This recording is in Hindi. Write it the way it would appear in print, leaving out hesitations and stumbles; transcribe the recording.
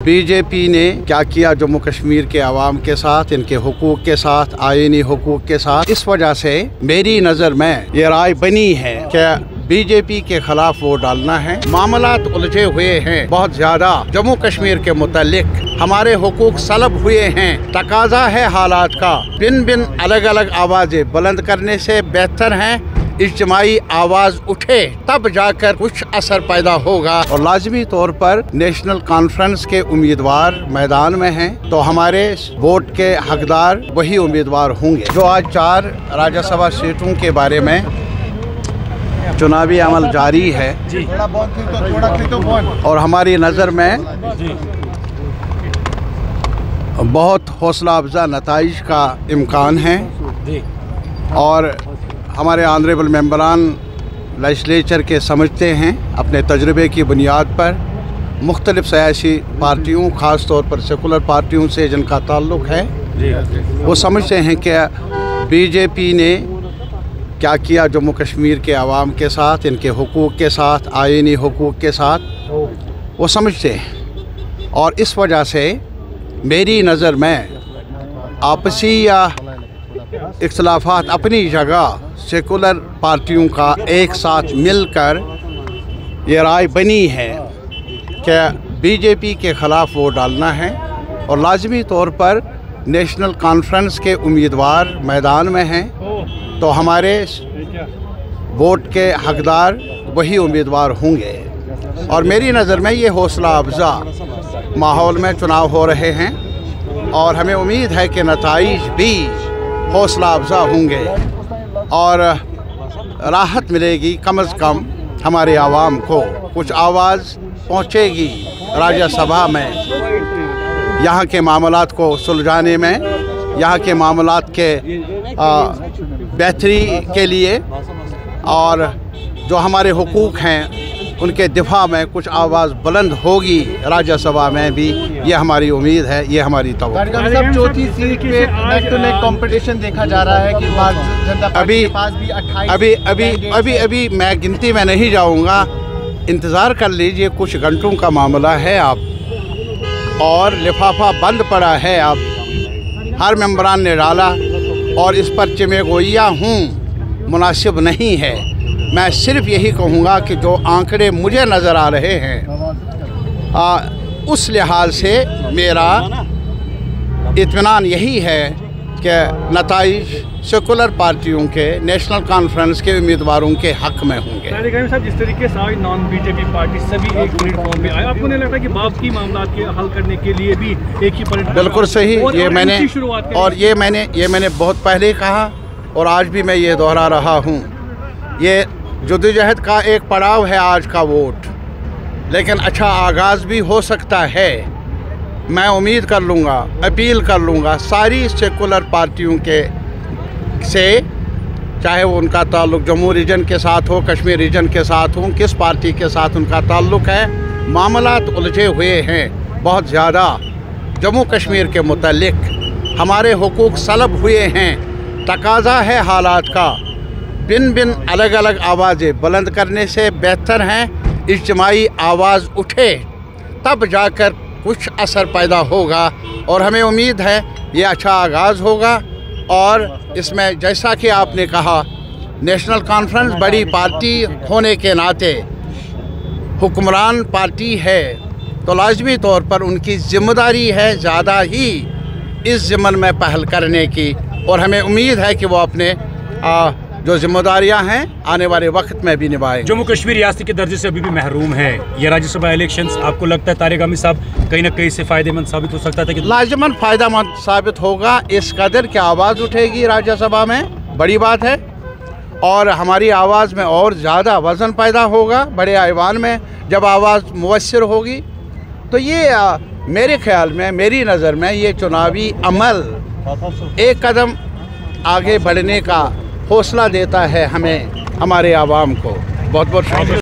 बीजेपी ने क्या किया जम्मू कश्मीर के अवाम के साथ, इनके हुकूक के साथ, आईनी हुकूक के साथ। इस वजह से मेरी नज़र में ये राय बनी है कि बीजेपी के खिलाफ वोट डालना है। मामलात उलझे हुए हैं बहुत ज्यादा जम्मू कश्मीर के मुतालिक, हमारे हुकूक सलब हुए हैं। तकाजा है हालात का, बिन बिन अलग अलग आवाज़ें बुलंद करने से बेहतर है इज्तिमाई आवाज़ उठे, तब जाकर कुछ असर पैदा होगा। और लाजमी तौर पर नेशनल कॉन्फ्रेंस के उम्मीदवार मैदान में हैं, तो हमारे वोट के हकदार वही उम्मीदवार होंगे। जो आज 4 राज्यसभा सीटों के बारे में चुनावी अमल जारी है और हमारी नज़र में बहुत हौसला अफजा नताइज का इम्कान है। और हमारे ऑनरेबल मेंबरान लेजिस्लेचर के समझते हैं अपने तजुर्बे की बुनियाद पर मुख्तलिफ सियासी पार्टियों, ख़ास तौर पर सेकुलर पार्टियों से जिनका ताल्लुक़ है, वो समझते हैं कि बीजेपी ने क्या किया जम्मू कश्मीर के अवाम के साथ, इनके हुकूक के साथ, आईनी हुकूक के साथ, वो समझते हैं। और इस वजह से मेरी नज़र में आपसी या इख्तलाफात अपनी जगह सेकुलर पार्टियों का एक साथ मिलकर ये राय बनी है कि बीजेपी के ख़िलाफ़ वोट डालना है। और लाजमी तौर पर नेशनल कॉन्फ्रेंस के उम्मीदवार मैदान में हैं, तो हमारे वोट के हकदार वही उम्मीदवार होंगे। और मेरी नज़र में ये हौसला अफजा माहौल में चुनाव हो रहे हैं और हमें उम्मीद है कि नताइज भी हौसला अफजा होंगे और राहत मिलेगी। कम अज़ कम हमारे आवाम को कुछ आवाज़ पहुँचेगी राज्यसभा में, यहाँ के मामलात को सुलझाने में, यहाँ के मामलात के बेहतरी के लिए, और जो हमारे हुकूक हैं उनके दिफा में कुछ आवाज़ बुलंद होगी राज्यसभा में भी। ये हमारी उम्मीद है, ये हमारी तवक्को। चौथी सीट पे नेक टू नेक कंपटीशन देखा जा रहा है कि जनता पार्टी के पास भी 28 अभी मैं गिनती में नहीं जाऊंगा, इंतज़ार कर लीजिए, कुछ घंटों का मामला है। आप और लिफाफा बंद पड़ा है, आप हर मेंबरान ने डाला और इस पर चिमेगोइया हूँ मुनासिब नहीं है। मैं सिर्फ यही कहूँगा कि जो आंकड़े मुझे नज़र आ रहे हैं उस लिहाज से मेरा इत्मीनान यही है कि नताइज सेकुलर पार्टियों के, नेशनल कॉन्फ्रेंस के उम्मीदवारों के हक़ में होंगे। साहब, जिस तरीके से नॉन बीजेपी पार्टी सभी एक प्लेटफॉर्म पे आए, आपको नहीं लगता कि बाकी मामलात के हल करने के लिए भी एक ही प्लेटफॉर्म? बिल्कुल सही, ये मैंने बहुत पहले कहा और आज भी मैं ये दोहरा रहा हूँ। ये जद्दोजहद का एक पड़ाव है आज का वोट, लेकिन अच्छा आगाज़ भी हो सकता है। मैं उम्मीद कर लूँगा, अपील कर लूँगा सारी सेकुलर पार्टियों के से, चाहे वो उनका ताल्लुक़ जम्मू रीजन के साथ हो, कश्मीर रीजन के साथ हो, किस पार्टी के साथ उनका ताल्लुक़ है। मामलात उलझे हुए हैं बहुत ज़्यादा जम्मू कश्मीर के मुतालिक, हमारे हुकूक सलब हुए हैं। तकाजा है हालात का, बिन बिन अलग अलग आवाज़ें बुलंद करने से बेहतर है इज्तिमाई आवाज़ उठे, तब जाकर कुछ असर पैदा होगा। और हमें उम्मीद है ये अच्छा आगाज़ होगा। और इसमें जैसा कि आपने कहा, नेशनल कॉन्फ्रेंस बड़ी पार्टी होने के नाते हुक्मरान पार्टी है, तो लाजमी तौर पर उनकी ज़िम्मेदारी है ज़्यादा ही इस ज़िम्मन में पहल करने की। और हमें उम्मीद है कि वो अपने जो जिम्मेदारियां हैं आने वाले वक्त में भी निभाएं। जम्मू कश्मीर रियासत के दर्जे से अभी भी महरूम है। ये राज्यसभा इलेक्शंस, आपको लगता है तारिक आमिर साहब कहीं ना कहीं से फ़ायदेमंद साबित हो सकता था? कि लाजमन फ़ायदेमंद साबित होगा। इस कदर की आवाज़ उठेगी राज्यसभा में, बड़ी बात है। और हमारी आवाज़ में और ज़्यादा वज़न पैदा होगा बड़े ऐवान में जब आवाज़ मुवस्सिर होगी। तो ये मेरे ख्याल में, मेरी नज़र में ये चुनावी अमल एक कदम आगे बढ़ने का हौसला देता है हमें, हमारे आवाम को। बहुत बहुत शुक्रिया।